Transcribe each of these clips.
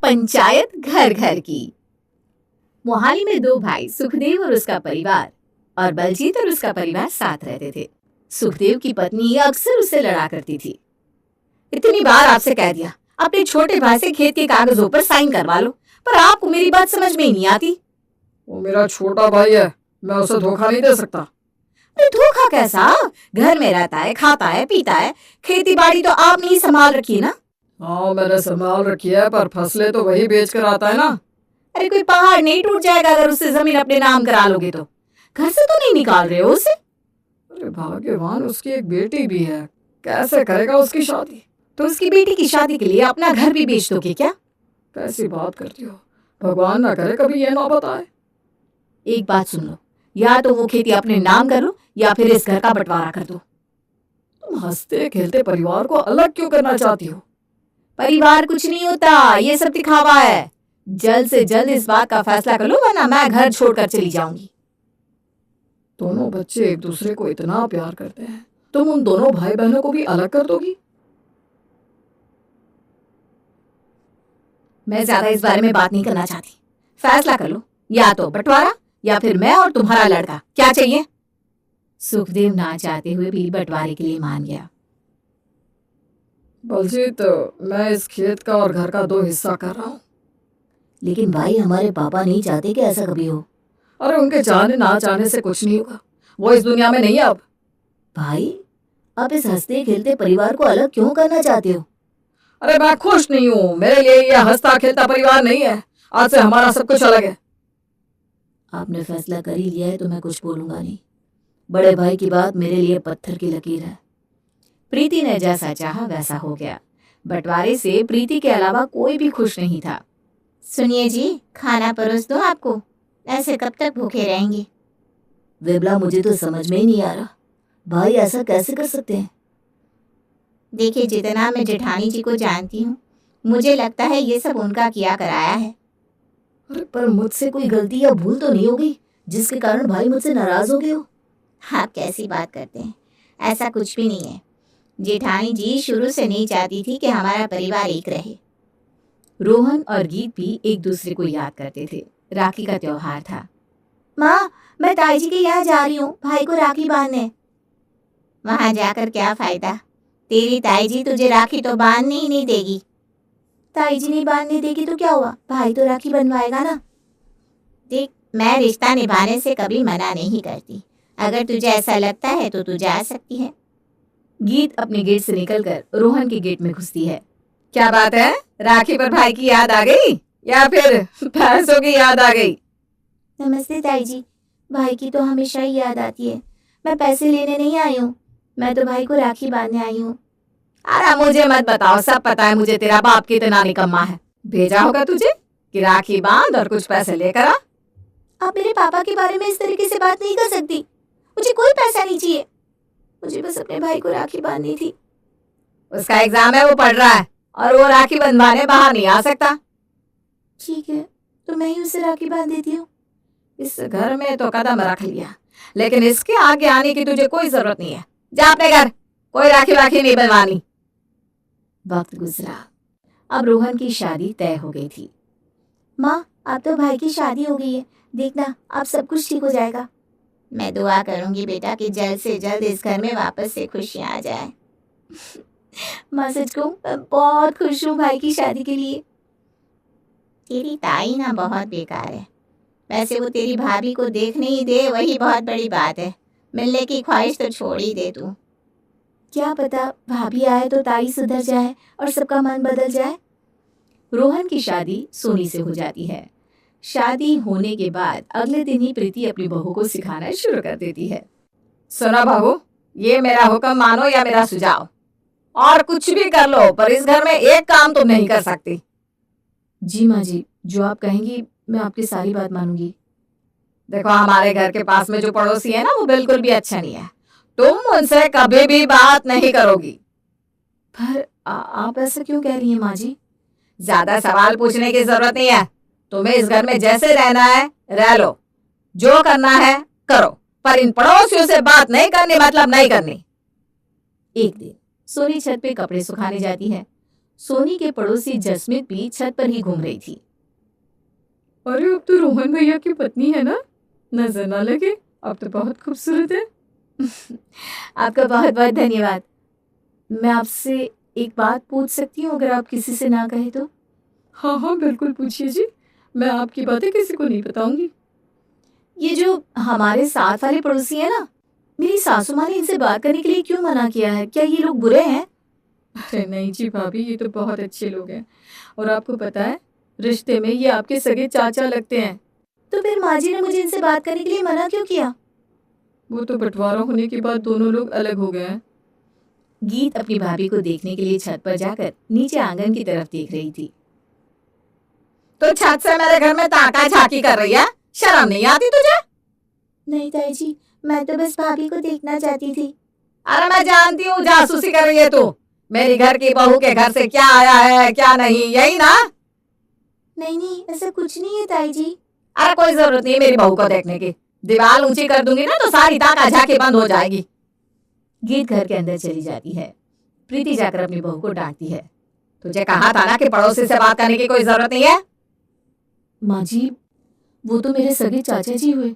पंचायत घर घर की। मोहाली में दो भाई सुखदेव और उसका परिवार और बलजीत और उसका परिवार साथ रहते थे। सुखदेव की पत्नी अक्सर उससे लड़ा करती थी। इतनी बार आपसे कह दिया अपने छोटे भाई से खेत के कागजों पर साइन करवा लो, पर आपको मेरी बात समझ में ही नहीं आती। वो मेरा छोटा भाई है, मैं उसे धोखा नहीं दे सकता। अरे धोखा कैसा? घर में रहता है, खाता है, पीता है, खेती बाड़ी तो आपने ही संभाल रखी है ना। हाँ मैंने संभाल रखी है, पर फसलें तो वही बेच कर आता है ना। अरे कोई पहाड़ नहीं टूट जाएगा अगर उससे जमीन अपने नाम करा लोगे तो। घर से तो नहीं निकाल रहे हो उसे? अरे भाग्यवान, उसकी एक बेटी भी है, कैसे करेगा उसकी शादी? तो उसकी बेटी की शादी के लिए अपना घर भी बेच दोगे क्या? कैसी बात करती हो, भगवान ना करे कभी ये ना बताए। एक बात सुन लो, या तो वो खेती अपने नाम करो या फिर इस घर का बंटवारा कर दो। तुम हंसते खेलते परिवार को अलग क्यों करना चाहती हो? परिवार कुछ नहीं होता, ये सब दिखावा है। जल्द से जल्द इस बात का फैसला कर लो वरना मैं घर छोड़कर चली जाऊंगी। दोनों बच्चे एक दूसरे को इतना प्यार करते हैं, तुम उन दोनों भाई बहनों को भी अलग कर दोगी? मैं ज्यादा इस बारे में बात नहीं करना चाहती। फैसला कर लो, या तो बंटवारा या फिर मैं और तुम्हारा लड़का। क्या चाहिए? सुखदेव ना चाहते हुए भी बंटवारे के लिए मान गया। बलजीत, मैं इस खेत का और घर का 2 हिस्सा कर रहा हूँ। लेकिन भाई हमारे पापा नहीं चाहते कि ऐसा कभी हो। अरे उनके चाहने ना चाहने से कुछ नहीं होगा, वो इस दुनिया में नहीं है अब। भाई आप इस हंसते खेलते परिवार को अलग क्यों करना चाहते हो? अरे मैं खुश नहीं हूँ, मेरे लिए यह हंसता खेलता परिवार नहीं है। आज से हमारा सब कुछ अलग है। आपने फैसला कर ही लिया है तो मैं कुछ बोलूंगा नहीं। बड़े भाई की बात मेरे लिए पत्थर की लकीर है। प्रीति ने जैसा चाहा वैसा हो गया। बंटवारे से प्रीति के अलावा कोई भी खुश नहीं था। सुनिए जी, खाना परोस दो आपको, ऐसे कब तक भूखे रहेंगे? विमला, मुझे तो समझ में ही नहीं आ रहा, भाई ऐसा कैसे कर सकते हैं? देखिए, जितना मैं जेठानी जी को जानती हूँ, मुझे लगता है ये सब उनका किया कराया है। अरे पर मुझसे कोई गलती या भूल तो नहीं होगी जिसके कारण भाई मुझसे नाराज हो गए हो? आप कैसी बात करते हैं, ऐसा कुछ भी नहीं है। जेठानी जी शुरू से नहीं चाहती थी कि हमारा परिवार एक रहे। रोहन और गीत भी एक दूसरे को याद करते थे। राखी का त्योहार था। माँ, मैं ताई जी के यहाँ जा रही हूँ भाई को राखी बांधने। वहाँ जाकर क्या फायदा? तेरी ताई जी तुझे राखी तो बांधने ही नहीं देगी। ताई जी नहीं बांधने देगी तो क्या हुआ, भाई तो राखी बनवाएगा ना। देख, मैं रिश्ता निभाने से कभी मना नहीं करती। अगर तुझे ऐसा लगता है तो तू जा सकती है। गीत अपने गेट से निकलकर रोहन के गेट में घुसती है। क्या बात है, राखी पर भाई की याद आ गई या फिर पैसों की याद आ गई? नमस्ते ताई जी, भाई की तो हमेशा ही याद आती है। मैं पैसे लेने नहीं आई हूँ, मैं तो भाई को राखी बांधने आई हूँ। अरे मुझे मत बताओ, सब पता है मुझे तेरा बाप कितना निकम्मा है। भेजा होगा तुझे कि राखी बांध और कुछ पैसे लेकर आ। आप मेरे पापा के बारे में इस तरीके से बात नहीं कर सकती। मुझे कोई पैसा नहीं चाहिए, मुझे बस अपने भाई को राखी बांधनी थी। उसका एग्जाम है, वो पढ़ रहा है और वो राखी बंधवाने बाहर नहीं आ सकता। ठीक है, तो मैं ही उसे राखी बांध देती हूँ। इस घर में तो कदम रख लिया, लेकिन इसके आगे आने की तुझे कोई जरूरत नहीं है। जा अपने घर, कोई राखी वाखी नहीं बनवानी। वक्त गुजरा। अब रोहन की शादी तय हो गई थी। माँ, अब तो भाई की शादी हो गई है, देखना अब सब कुछ ठीक हो जाएगा। मैं दुआ करूंगी बेटा कि जल्द से जल्द इस घर में वापस से खुशियाँ आ जाए। माँ सच कहूं, मैं बहुत खुश हूँ भाई की शादी के लिए। तेरी ताई ना बहुत बेकार है। वैसे वो तेरी भाभी को देखने ही दे, वही बहुत बड़ी बात है। मिलने की ख्वाहिश तो छोड़ ही दे तू। क्या पता भाभी आए तो ताई सुधर जाए और सबका मन बदल जाए। रोहन की शादी सोनी से हो जाती है। शादी होने के बाद अगले दिन ही प्रीति अपनी बहू को सिखाना शुरू कर देती है। सुनो बहू, ये मेरा हुक्म मानो या मेरा सुझाव, और कुछ भी कर लो पर इस घर में एक काम तुम नहीं कर सकती। जी माँ जी, जो आप कहेंगी मैं आपकी सारी बात मानूंगी। देखो, हमारे घर के पास में जो पड़ोसी है ना, वो बिल्कुल भी अच्छा नहीं है। तुम उनसे कभी भी बात नहीं करोगी। पर आप ऐसा क्यों कह रही हैं माँ जी? ज्यादा सवाल पूछने की जरूरत नहीं है। तुम्हें इस घर में जैसे रहना है रह लो, जो करना है करो, पर इन पड़ोसियों से बात नहीं करनी, मतलब नहीं करनी। एक दिन सोनी छत पे कपड़े सुखाने जाती है। सोनी के पड़ोसी जसमीत भी छत पर ही घूम रही थी। अरे अब तो रोहन भैया की पत्नी है ना, नजर ना लगे, अब तो बहुत खूबसूरत है। आपका बहुत बहुत धन्यवाद। मैं आपसे एक बात पूछ सकती हूँ अगर आप किसी से ना कहे तो? हाँ हाँ बिल्कुल पूछिए जी, मैं आपकी बातें किसी को नहीं बताऊंगी। ये जो हमारे साथ वाले पड़ोसी हैं ना, मेरी सासू माँ ने इनसे बात करने के लिए क्यों मना किया है? क्या ये लोग बुरे हैं? अरे नहीं जी भाभी, ये तो बहुत अच्छे लोग हैं, और आपको पता है रिश्ते में ये आपके सगे चाचा लगते हैं। तो फिर माँ जी ने मुझे इनसे बात करने के लिए मना क्यों किया? वो तो बंटवारा होने के बाद दोनों लोग अलग हो गए हैं। गीत अपनी भाभी को देखने के लिए छत पर जाकर नीचे आंगन की तरफ देख रही थी। तो छत से मेरे घर में ताका झाकी कर रही है, शर्म नहीं आती तुझे? नहीं ताई जी, मैं तो बस भाभी को देखना चाहती थी। अरे मैं जानती हूँ जासूसी कर रही है तू। मेरी घर की बहू के घर से क्या आया है क्या नहीं, यही ना? नहीं नहीं, ऐसा कुछ नहीं है ताई जी। अरे कोई जरूरत नहीं मेरी बहू को देखने की, दीवार ऊंची कर दूंगी ना तो सारी ताका झाकी बंद हो जाएगी। गीत घर के अंदर चली जाती है। प्रीति जाकर अपनी बहू को डांटती है। तुझे कहा था ना कि पड़ोसी से बात करने की कोई जरूरत नहीं है। माँ जी, वो तो मेरे सगे चाचा जी हुए,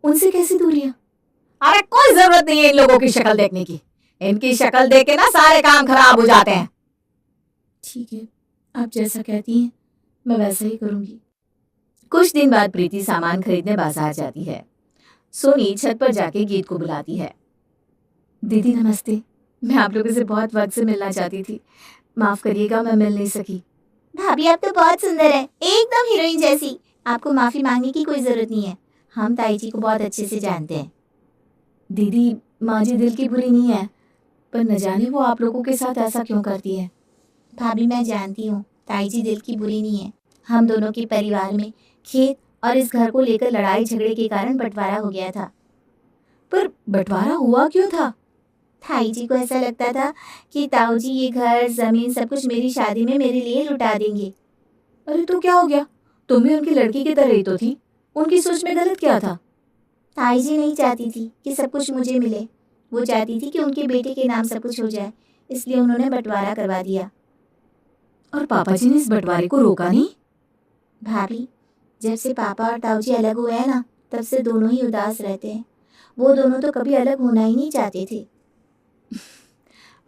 उनसे कैसी दूरियां? अरे कोई जरूरत नहीं है इन लोगों की शक्ल देखने की, इनकी शक्ल देख के ना सारे काम खराब हो जाते हैं। ठीक है, आप जैसा कहती हैं मैं वैसा ही करूंगी। कुछ दिन बाद प्रीति सामान खरीदने बाजार जाती है। सोनी छत पर जाके गीत को बुलाती है। दीदी नमस्ते, मैं आप लोगों से बहुत वक्त से मिलना चाहती थी, माफ करिएगा मैं मिल नहीं सकी। भाभी आप तो बहुत सुंदर है, एकदम हीरोइन जैसी। आपको माफी मांगने की कोई जरूरत नहीं है, हम ताई जी को बहुत अच्छे से जानते हैं। दीदी, माँ जी दिल की बुरी नहीं है, पर न जाने वो आप लोगों के साथ ऐसा क्यों करती है। भाभी मैं जानती हूँ ताई जी दिल की बुरी नहीं है। हम दोनों के परिवार में खेत और इस घर को लेकर लड़ाई झगड़े के कारण बंटवारा हो गया था। पर बंटवारा हुआ क्यों था? ताई जी को ऐसा लगता था कि ताऊ जी ये घर जमीन सब कुछ मेरी शादी में मेरे लिए लुटा देंगे। अरे तो क्या हो गया, तुम भी उनकी लड़की की तरह ही तो थी, उनकी सोच में गलत क्या था? ताई जी नहीं चाहती थी कि सब कुछ मुझे मिले, वो चाहती थी कि उनके बेटे के नाम सब कुछ हो जाए, इसलिए उन्होंने बंटवारा करवा दिया। और पापा जी ने इस बंटवारे को रोका नहीं? भाभी जब से पापा और ताऊ जी अलग हुए हैं ना, तब से दोनों ही उदास रहते हैं। वो दोनों तो कभी अलग होना ही नहीं चाहते थे।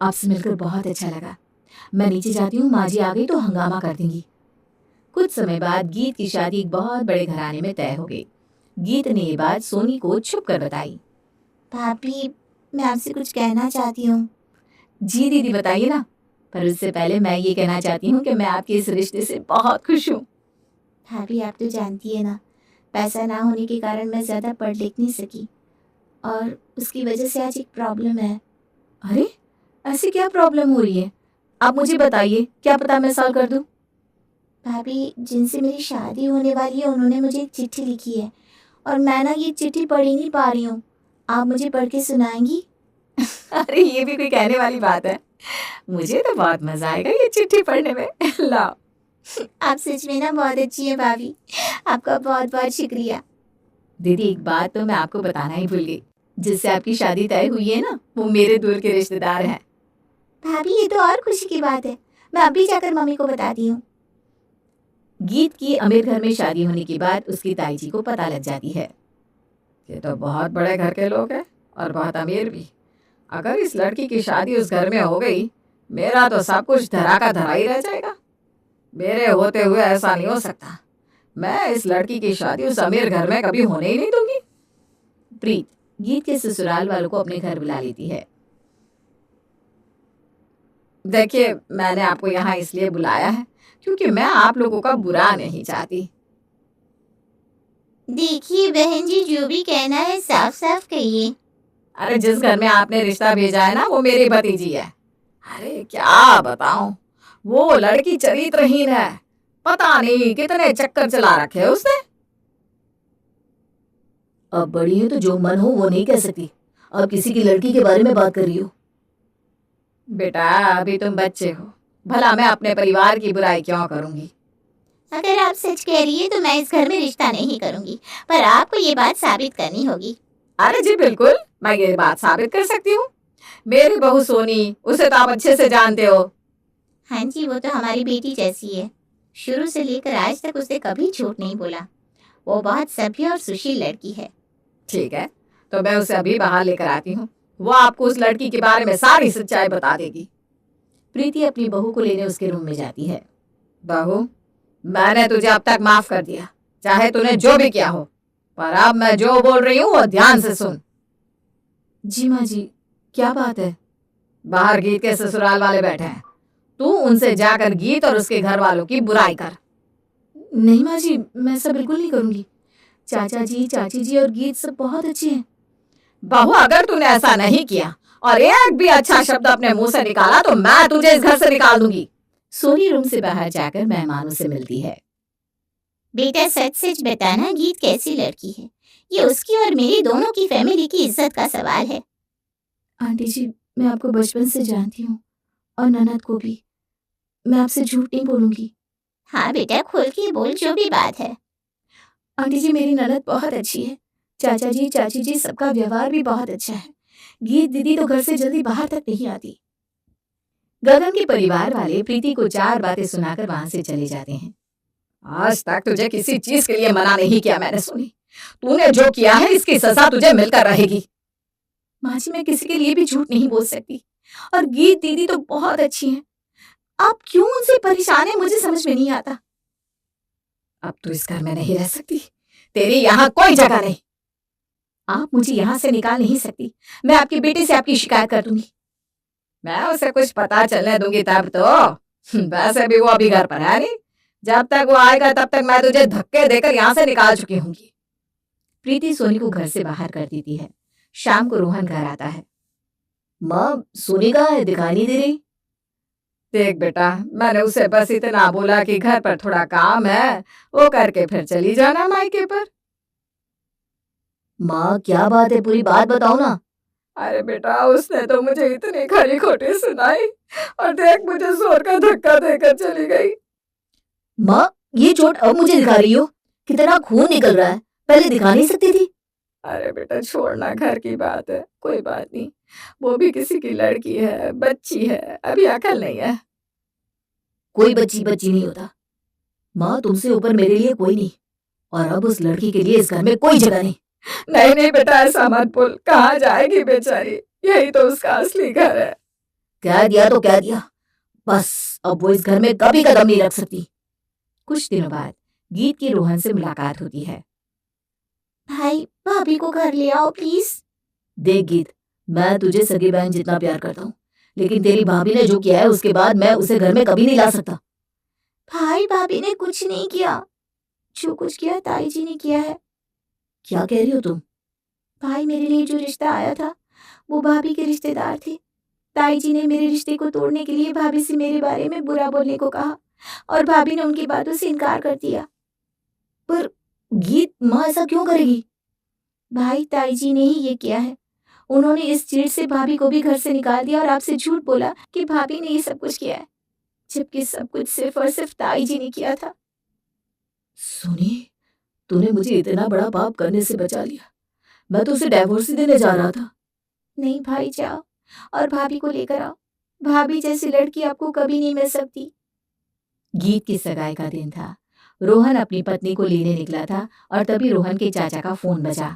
आपसे मिलकर बहुत अच्छा लगा, मैं नीचे जाती हूँ, माँ जी आ गई तो हंगामा कर देंगी। कुछ समय बाद गीत की शादी एक बहुत बड़े घराने में तय हो गई। गीत ने ये बात सोनी को छुप कर बताई। भाभी मैं आपसे कुछ कहना चाहती हूँ। जी दीदी बताइए ना, पर उससे पहले मैं ये कहना चाहती हूँ कि मैं आपके इस रिश्ते से बहुत खुश हूँ। भाभी आप तो जानती है ना, पैसा ना होने के कारण मैं ज़्यादा पढ़ लिख नहीं सकी, और उसकी वजह से आज एक प्रॉब्लम है। अरे ऐसी क्या प्रॉब्लम हो रही है, आप मुझे बताइए, क्या पता मैं सॉल्व कर दूँ। भाभी जिनसे मेरी शादी होने वाली है उन्होंने मुझे एक चिट्ठी लिखी है, और मैं ना ये चिट्ठी पढ़ ही नहीं पा रही हूँ। आप मुझे पढ़ के सुनाएंगी? अरे ये भी कोई कहने वाली बात है, मुझे तो बहुत मजा आएगा ये चिट्ठी पढ़ने में। लाओ। आप सच में ना बहुत अच्छी है भाभी, आपका बहुत बहुत शुक्रिया। दीदी एक बात तो मैं आपको बताना ही भूल गई, जिससे आपकी शादी तय हुई है ना, वो मेरे दूर के रिश्तेदार हैं। भाभी ये तो और खुशी की बात है, मैं अभी जाकर मम्मी को बताती हूँ। गीत की अमीर घर में शादी होने के बाद उसकी ताई जी को पता लग जाती है। ये तो बहुत बड़े घर के लोग हैं और बहुत अमीर भी। अगर इस लड़की की शादी उस घर में हो गई, मेरा तो सब कुछ धरा का धरा ही रह जाएगा। मेरे होते हुए ऐसा नहीं हो सकता। मैं इस लड़की की शादी उस अमीर घर में कभी होने ही नहीं दूंगी। प्रीत गीत के ससुराल वालों को अपने घर बुला लेती है। देखिए मैंने आपको यहाँ इसलिए बुलाया है क्योंकि मैं आप लोगों का बुरा नहीं चाहती। देखिए बहन जी, जो भी कहना है साफ साफ कहिए। अरे जिस घर में आपने रिश्ता भेजा है ना, वो मेरी भतीजी है। अरे क्या बताऊं, वो लड़की चरित्रहीन है, पता नहीं कितने चक्कर चला रखे है उसने। अब बड़ी है तो जो मन हो वो नहीं कह सकती, अब किसी की लड़की के बारे में बात कर रही हो। बेटा अभी तुम बच्चे हो, भला मैं अपने परिवार की बुराई क्यों करूंगी। अगर आप सच कह रही है तो मैं इस घर में रिश्ता नहीं करूंगी, पर आपको ये बात साबित करनी होगी। अरे जी बिल्कुल, मैं ये बात साबित कर सकती हूँ। मेरी बहू सोनी, उसे तो आप अच्छे से जानते हो। हाँ जी, वो तो हमारी बेटी जैसी है। शुरू से लेकर आज तक उसने कभी झूठ नहीं बोला। वो बहुत सभ्य और सुशील लड़की है। ठीक है, तो मैं उसे अभी बाहर लेकर आती हूँ। वो आपको उस लड़की के बारे में सारी सच्चाई बता देगी। प्रीति अपनी बहू को लेने उसके रूम में जाती है। बहू, मैंने तुझे अब तक माफ कर दिया, चाहे तूने जो भी किया हो, पर अब मैं जो बोल रही हूँ वो ध्यान से सुन। जी माँ जी, क्या बात है? बाहर गीत के ससुराल वाले बैठे हैं, तू उनसे जाकर गीत और उसके घर वालों की बुराई कर। नहीं माँ जी, मैं ऐसा बिल्कुल नहीं करूँगी। चाचा जी, चाची जी और गीत सब बहुत अच्छे हैं। बहू, अगर तूने ऐसा नहीं किया और एक भी अच्छा शब्द अपने मुंह से निकाला तो मैं तुझे इस घर से निकाल दूंगी। सोनी रूम से बाहर जाकर मेहमानों से मिलती है। बेटा सच सच बताना, गीत कैसी लड़की है? ये उसकी और मेरी दोनों की फैमिली की इज्जत का सवाल है। आंटी जी, मैं आपको बचपन से जानती हूँ और ननद को भी। मैं आपसे झूठ नहीं बोलूंगी। हाँ बेटा, खोल के बोल जो भी बात है। आंटी जी, मेरी ननद बहुत अच्छी है। चाचा जी, चाची जी, सबका व्यवहार भी बहुत अच्छा है। गीत दीदी तो घर से जल्दी बाहर तक नहीं आती। गगन के परिवार वाले प्रीति को 4 बातें सुनाकर वहां से चले जाते हैं। आज तक तुझे किसी चीज के लिए मना नहीं किया मैंने, सुनी। तूने जो किया है इसकी सजा तुझे मिलकर रहेगी। माँ जी, मैं किसी के लिए भी झूठ नहीं बोल सकती। और गीत दीदी तो बहुत अच्छी हैं। आप क्यों उनसे परेशान हैं, मुझे समझ में नहीं आता। अब तू इस घर में नहीं रह सकती, तेरी यहाँ कोई जगह नहीं। आप मुझे यहाँ से निकाल नहीं सकती। मैं आपके बेटे से आपकी शिकायत कर दूंगी। मैं उसे कुछ पता चलने दूंगी तब तो। वैसे भी वो अभी घर पर है नहीं। जब तक वो आएगा तब तक मैं तुझे धक्के देकर यहाँ से निकाल चुकी हूँगी। प्रीति सोनी को घर से बाहर कर देती है। शाम को रोहन घर आता है। माँ, सोनी कहाँ है? दिखाई नहीं दे रही। देख बेटा, मैंने उसे बस इतना बोला कि घर पर थोड़ा काम है, वो करके फिर चली जाना मायके पर। माँ, क्या बात है? पूरी बात बताओ ना। अरे बेटा, उसने तो मुझे इतनी खरी खोटी सुनाई और देख मुझे जोर का धक्का देकर चली गई। माँ, ये चोट अब मुझे दिखा रही हो? कितना खून निकल रहा है। पहले दिखा नहीं सकती थी। अरे बेटा, छोड़ना, घर की बात है, कोई बात नहीं। वो भी किसी की लड़की है, बच्ची है, अभी अकल नहीं है। कोई बच्ची बच्ची नहीं होता। माँ, तुमसे ऊपर मेरे लिए कोई नहीं। और अब उस लड़की के लिए इस घर में कोई जगह नहीं। नहीं नहीं बेटा, ऐसा मत बोल। कहाँ जाएगी बेचारी? यही तो उसका असली घर है। कह दिया तो कह दिया। बस अब वो इस घर में कभी कदम नहीं रख सकती। कुछ दिनों बाद गीत की रोहन से मुलाकात होती है। भाई, भाभी को घर ले आओ प्लीज। देख गीत, मैं तुझे सगी बहन जितना प्यार करता हूँ, लेकिन तेरी भाभी ने जो किया है उसके बाद मैं उसे घर में कभी नहीं ला सकता। भाई, भाभी ने कुछ नहीं किया। जो कुछ किया ताई जी ने किया है। क्या कह रही हो तुम? भाई, मेरे लिए जो रिश्ता आया था वो भाभी के रिश्तेदार थे। ताई जी ने मेरे रिश्ते को तोड़ने के लिए भाभी से मेरे बारे में बुरा बोलने को कहा और भाभी ने उनकी बातों से इनकार कर दिया। पर गीत, माँ ऐसा क्यों करेगी? भाई, ताई जी ने ही ये किया है। उन्होंने इस चिढ़ से भाभी को भी घर से निकाल दिया और आपसे झूठ बोला कि भाभी ने ये सब कुछ किया है, जबकि सब कुछ सिर्फ और सिर्फ ताई जी ने किया था। सुनी, तूने मुझे इतना बड़ा पाप करने से बचा लिया। मैं तो उसे डिवोर्स ही देने जा रहा था। नहीं भाई, जाओ और भाभी को लेकर आओ। भाभी जैसी लड़की आपको कभी नहीं मिल सकती। गीत की सगाई का दिन था। रोहन अपनी पत्नी को लेने निकला था और तभी रोहन के चाचा का फोन बजा।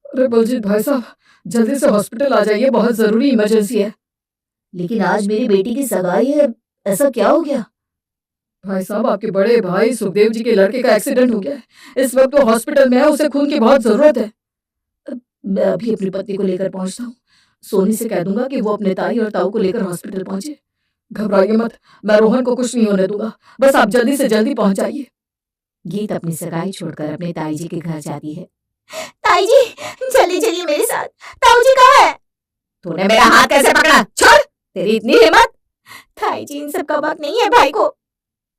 अरे बलजीत भाई साहब, जल्दी से हॉस्पिटल आ जाइए, बहुत जरूरी इमरजेंसी है। लेकिन आज मेरी बेटी की सगाई है, ऐसा क्या हो गया? भाई साहब, आपके बड़े भाई सुखदेव जी के लड़के का एक्सीडेंट हो गया है। इस वक्त वो हॉस्पिटल में है, उसे खून की बहुत जरूरत है। मैं अभी अपनी पत्नी को लेकर पहुंचता हूँ। सोनी से कह दूंगा कि वो अपने ताई और ताऊ को लेकर हॉस्पिटल पहुंचे। घबराइए मत, मैं रोहन को कुछ नहीं होने दूंगा। बस आप जल्दी से जल्दी पहुंच जाइए। गीत अपनी सगाई छोड़कर अपने ताई जी के घर जाती है। ताई जी, जल्दी चलिए मेरे साथ। ताऊ जी कहाँ है? तूने मेरा हाथ कैसे पकड़ा? छोड़, तेरी इतनी हिम्मत? ताई जी, इन सब का वक्त नहीं है भाई को।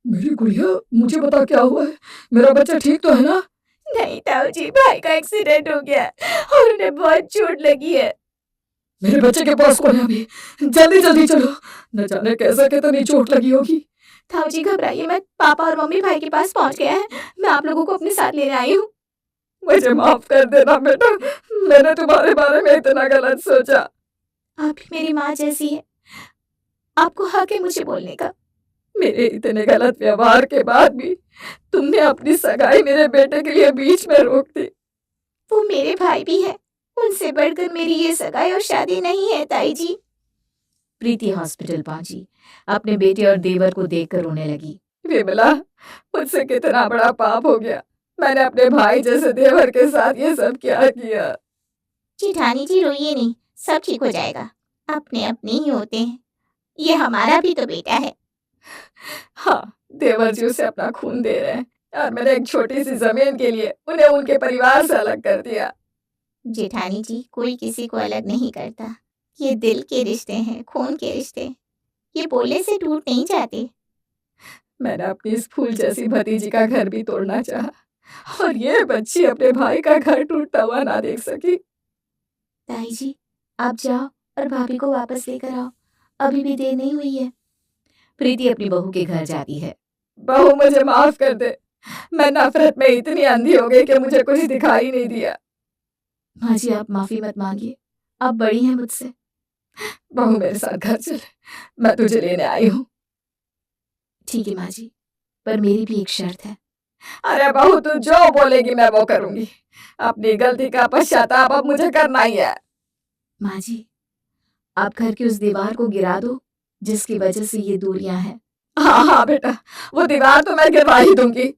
मेरी गुड़िया, मुझे बता क्या हुआ है? मेरा बच्चा ठीक तो है ना? नहीं ताऊ जी, भाई का एक्सीडेंट हो गया और उन्हें बहुत चोट लगी है। मेरे बच्चे के पास कौन है अभी? जल्दी जल्दी चलो, न जाने कैसे कितनी चोट लगी होगी। ताऊ जी घबराइए मत, पापा और मम्मी भाई के पास पहुंच गए हैं। मैं आप लोगों को अपने साथ लेने आई हूँ। मुझे माफ कर देना बेटा, मैंने तुम्हारे बारे में इतना गलत सोचा। आप भी मेरी माँ जैसी है। आपको हक है मुझे बोलने का। मेरे इतने गलत व्यवहार के बाद भी तुमने अपनी सगाई मेरे बेटे के लिए बीच में रोक दी। वो मेरे भाई भी है, उनसे बढ़कर मेरी ये सगाई और शादी नहीं है ताई जी। प्रीति हॉस्पिटल पहुंची, अपने बेटे और देवर को देखकर रोने लगी। विमला, मुझसे कितना बड़ा पाप हो गया। मैंने अपने भाई जैसे देवर के साथ ये सब क्या किया। जेठानी जी रोइए नहीं, सब ठीक हो जाएगा। अपने अपने ही होते हैं, ये हमारा भी तो बेटा है। हाँ, देवर जी उसे अपना खून दे रहे हैं और मैंने एक छोटी सी जमीन के लिए उन्हें उनके परिवार से अलग कर दिया। जेठानी जी, कोई किसी को अलग नहीं करता। ये दिल के रिश्ते हैं, खून के रिश्ते। ये बोलने से टूट नहीं जाते। मैंने अपनी इस फूल जैसी भतीजी का घर भी तोड़ना चाहा और ये बच्ची अपने भाई का घर टूटता हुआ ना देख सकी। ताई जी, आप जाओ और भाभी को वापस लेकर आओ, अभी भी देर नहीं हुई है। प्रीति अपनी बहू के घर जाती है। बहू, मुझे माफ कर दे। मैं नफरत में इतनी अंधी हो गई कि मुझे कुछ दिखाई नहीं दिया। माँ जी, आप माफी मत मांगिए, आप बड़ी हैं मुझसे। बहू, मेरे साथ घर चल, मैं तुझे लेने आई हूँ। ठीक है माँ जी, पर मेरी भी एक शर्त है। अरे बहू, तू जो बोलेगी मैं वो करूंगी। अपनी गलती का पश्चाताप अब मुझे करना ही है। माँ जी, आप घर की उस दीवार को गिरा दो जिसकी वजह से ये दूरियां हैं। हाँ हाँ बेटा, वो दीवार तो मैं गिरवा ही दूंगी।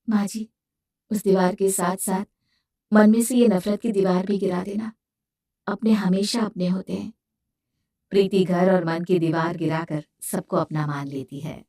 माँ जी, उस दीवार के साथ साथ मन में से ये नफरत की दीवार भी गिरा देना। अपने हमेशा अपने होते हैं। प्रीति घर और मन की दीवार गिराकर सबको अपना मान लेती है।